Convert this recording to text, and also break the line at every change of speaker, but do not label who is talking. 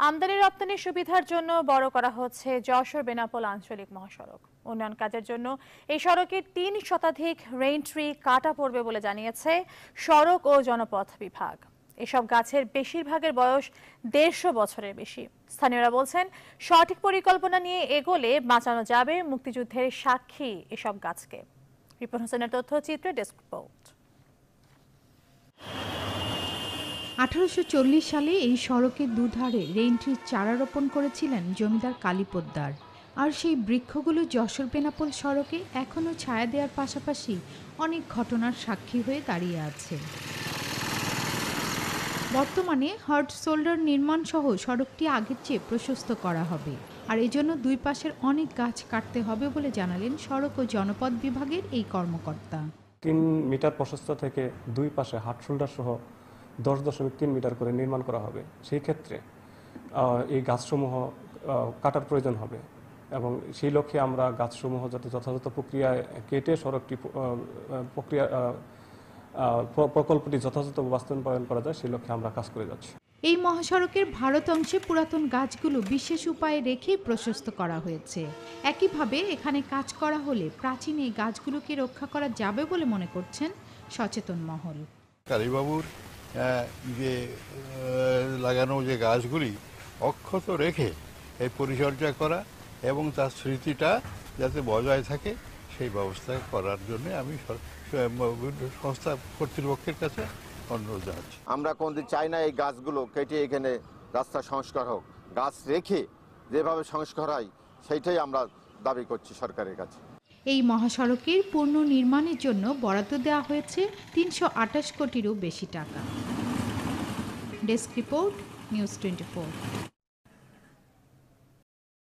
আমদানি রপ্তানি সুবিধার জন্য বড় করা হচ্ছে যশোর বেনাপোল আঞ্চলিক মহাসড়ক। উন্নয়ন কাজের জন্য এই সড়কের ৩ শতাধিক রেইন ট্রি কাটা পড়বে বলে জানিয়েছে সড়ক ও জনপথ বিভাগ। এসব গাছের বেশিরভাগের বয়স ১৫০ বছরের বেশি। স্থানীয়রা বলছেন, সঠিক পরিকল্পনা নিয়ে এগোলে বাঁচানো যাবে মুক্তিযুদ্ধের সাক্ষী এসব গাছকে। রিপন হোসেনের তথ্যচিত্রে ডেস্ক রিপোর্ট।
১৮৪০ সালে এই সড়কের দুধারে রেইনট্রির চারা রোপণ করেছিলেন জমিদার কালী পোদ্দার। আর সেই বৃক্ষগুলো যশোর বেনাপোল সড়কে এখনও ছায়া দেওয়ার পাশাপাশি অনেক ঘটনার সাক্ষী হয়ে দাঁড়িয়ে আছে। বর্তমানে হার্ড শোল্ডার নির্মাণ সহ সড়কটি আগের চেয়ে প্রশস্ত করা হবে। আর এজন্য দুই পাশের অনেক গাছ কাটতে হবে বলে জানালেন সড়ক ও জনপথ বিভাগের এই কর্মকর্তা।
৩ মিটার প্রশস্ত থেকে দুই পাশে হার্ড শোল্ডার সহ 10.3 মিটার করে নির্মাণ করা হবে। সেই ক্ষেত্রে এই গাছসমূহ কাটার প্রয়োজন হবে এবং সেই লক্ষ্যে আমরা গাছসমূহ যাতে যথাযথ প্রক্রিয়ায় কেটে সড়কটি প্রকল্পটি যথাযথ বাস্তবায়ন করা যায় সেই লক্ষ্যে আমরা কাজ করে যাচ্ছি।
এই মহাসড়কের ভারত অংশে পুরাতন গাছগুলো বিশেষ উপায়ে রেখেই প্রশস্ত করা হয়েছে। একইভাবে এখানে কাজ করা হলে প্রাচীন এই গাছগুলোকে রক্ষা করা যাবে বলে মনে করছেন সচেতন মহল।
কালীবাবুর যে লাগানো যে গাছগুলি অক্ষত রেখে এই পরিচর্যা করা এবং তার স্মৃতিটা যাতে বজায় থাকে সেই ব্যবস্থা করার জন্য আমি সংস্থা কর্তৃপক্ষের কাছে অনুরোধ জানাচ্ছি।
আমরা কোনদিন চাই না এই গাছগুলো কেটে এখানে রাস্তা সংস্কার হোক। গাছ রেখে যেভাবে সংস্কার হয় সেইটাই আমরা দাবি করছি সরকারের কাছে।
এই মহাসড়কের পূর্ণ নির্মাণের জন্য বরাদ্দ দেওয়া হয়েছে ৩২৮ কোটিরও বেশি টাকা। Desk report, news 24।